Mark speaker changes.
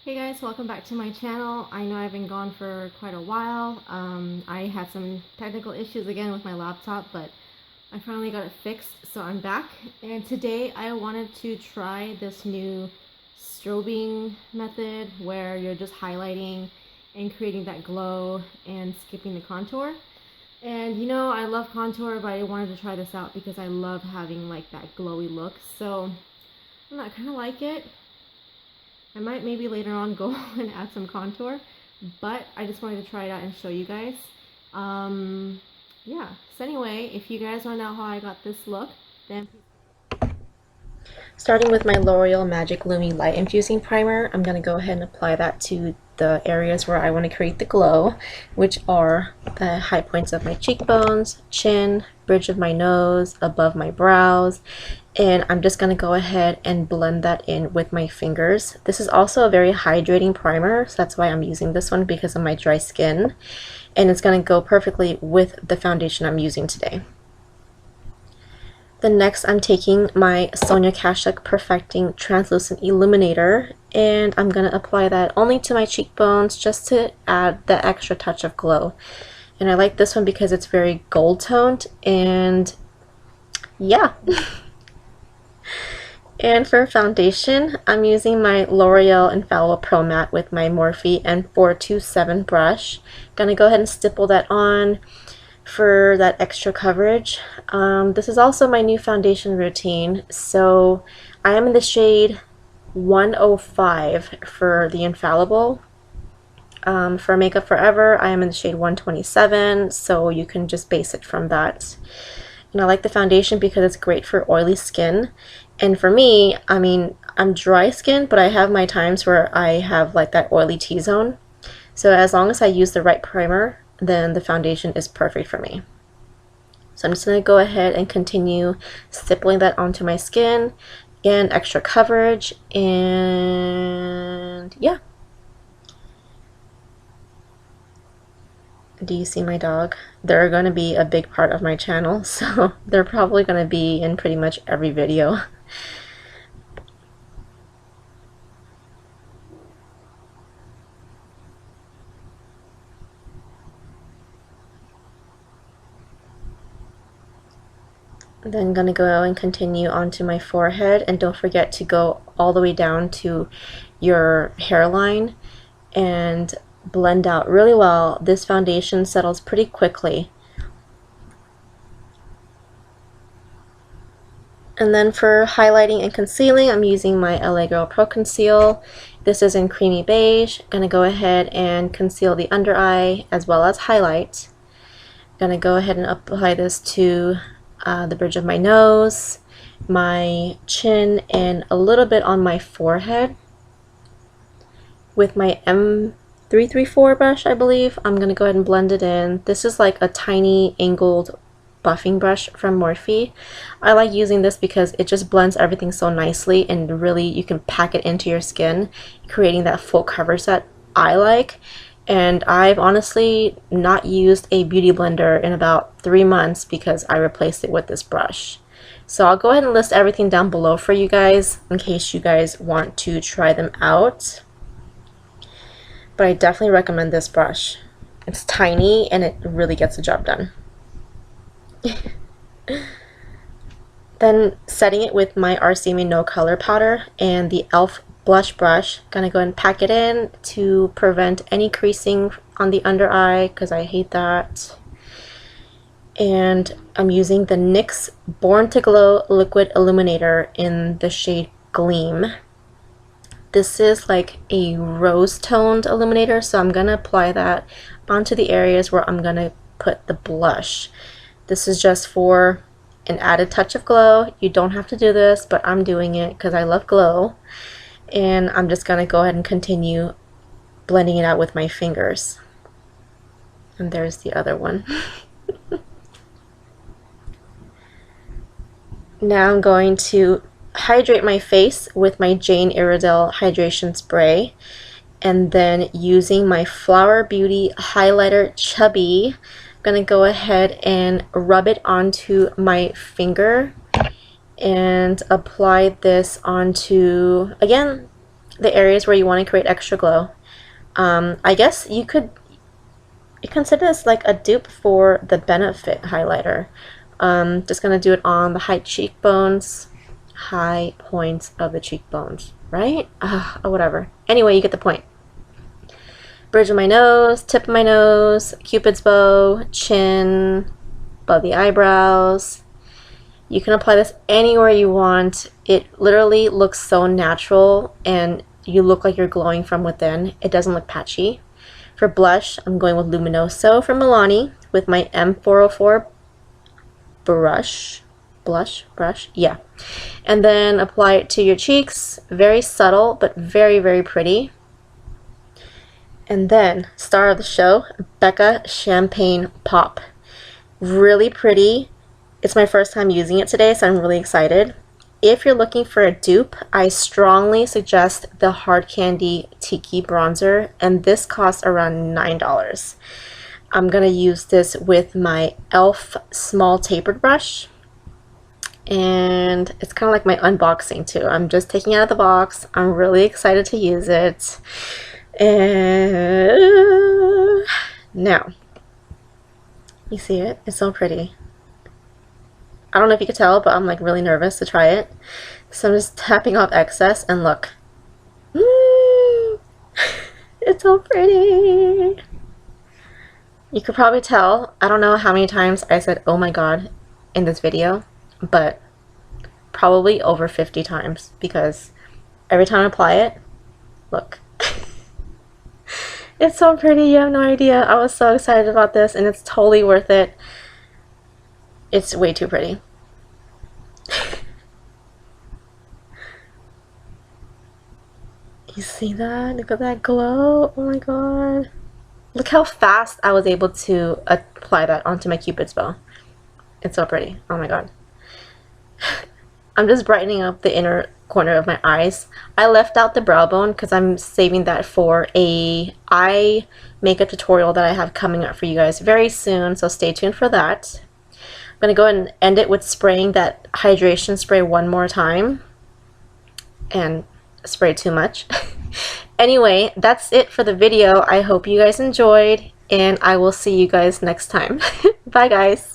Speaker 1: Hey guys, welcome back to my channel. I know I've been gone for quite a while. I had some technical issues again with my laptop, but I finally got it fixed, so I'm back. And today I wanted to try this new strobing method where you're just highlighting and creating that glow and skipping the contour. And you know, I love contour, but I wanted to try this out because I love having like that glowy look. So I don't know, I kind of like it. I might maybe later on go and add some contour, but I just wanted to try it out and show you guys. Yeah, so anyway, if you guys want to know how I got this look, then... Starting with my L'Oreal Magic Lumi Light Infusing Primer, I'm going to go ahead and apply that to the areas where I want to create the glow, which are the high points of my cheekbones, chin, bridge of my nose, above my brows, and I'm just going to go ahead and blend that in with my fingers. This is also a very hydrating primer, so that's why I'm using this one, because of my dry skin, and it's going to go perfectly with the foundation I'm using today. Then next I'm taking my Sonia Kashuk Perfecting Translucent Illuminator, and I'm going to apply that only to my cheekbones just to add the extra touch of glow. And I like this one because it's very gold toned, and yeah. And for foundation, I'm using my L'Oreal Infallible Pro Matte with my Morphe N427 brush. Gonna go ahead and stipple that on for that extra coverage. This is also my new foundation routine, so I am in the shade 105 for the Infallible. For Makeup Forever, I am in the shade 127, so you can just base it from that. And I like the foundation because it's great for oily skin. And for me, I mean, I'm dry skin, but I have my times where I have like that oily T-zone. So as long as I use the right primer, then the foundation is perfect for me. So I'm just going to go ahead and continue stippling that onto my skin. Again, extra coverage, and yeah. Do you see my dog? They're going to be a big part of my channel, so they're probably going to be in pretty much every video. Then I'm going to go and continue onto my forehead, and don't forget to go all the way down to your hairline and blend out really well. This foundation settles pretty quickly. And then for highlighting and concealing, I'm using my LaGirl Pro Conceal. This is in Creamy Beige. I'm going to go ahead and conceal the under eye as well as highlight. I'm going to go ahead and apply this to the bridge of my nose, my chin, and a little bit on my forehead. With my M334 brush, I believe, I'm going to go ahead and blend it in. This is like a tiny angled buffing brush from Morphe. I like using this because it just blends everything so nicely, and really you can pack it into your skin, creating that full coverage that I like. And I've honestly not used a beauty blender in about 3 months because I replaced it with this brush. So I'll go ahead and list everything down below for you guys in case you guys want to try them out. But I definitely recommend this brush. It's tiny and it really gets the job done. Then setting it with my RCMA No Color Powder and the e.l.f. blush brush. Gonna go ahead and pack it in to prevent any creasing on the under eye because I hate that. And I'm using the NYX Born to Glow Liquid Illuminator in the shade Gleam. This is like a rose toned illuminator, so I'm gonna apply that onto the areas where I'm gonna put the blush. This is just for an added touch of glow. You don't have to do this, but I'm doing it because I love glow. And I'm just going to go ahead and continue blending it out with my fingers. And there's the other one. Now I'm going to hydrate my face with my Jane Iredale Hydration Spray. And then using my Flower Beauty Highlighter Chubby, I'm going to go ahead and rub it onto my finger and apply this onto, again, the areas where you want to create extra glow. I guess you could consider this like a dupe for the Benefit highlighter. Just gonna do it on the high cheekbones, high points of the cheekbones, right? Oh, whatever. Anyway, you get the point. Bridge of my nose, tip of my nose, Cupid's bow, chin, above the eyebrows. You can apply this anywhere you want. It literally looks so natural and you look like you're glowing from within. It doesn't look patchy. For blush, I'm going with Luminoso from Milani with my M404 brush. Yeah. And then apply it to your cheeks. Very subtle, but very, very pretty. And then, star of the show, Becca Champagne Pop. Really pretty. It's my first time using it today, so I'm really excited. If you're looking for a dupe, I strongly suggest the Hard Candy Tiki bronzer, and this costs around $9. I'm going to use this with my e.l.f. small tapered brush, and it's kind of like my unboxing too. I'm just taking it out of the box. I'm really excited to use it. And now, you see it? It's so pretty. I don't know if you could tell, but I'm like really nervous to try it. So I'm just tapping off excess and look. It's so pretty. You could probably tell, I don't know how many times I said, oh my god, in this video, but probably over 50 times because every time I apply it, look. It's so pretty, you have no idea. I was so excited about this and it's totally worth it. It's way too pretty. You see that? Look at that glow. Oh my god. Look how fast I was able to apply that onto my Cupid's bow. It's so pretty. Oh my god. I'm just brightening up the inner corner of my eyes. I left out the brow bone because I'm saving that for a eye makeup tutorial that I have coming up for you guys very soon, so stay tuned for that. I'm going to go ahead and end it with spraying that hydration spray one more time. And spray too much. Anyway, that's it for the video. I hope you guys enjoyed, and I will see you guys next time. Bye guys.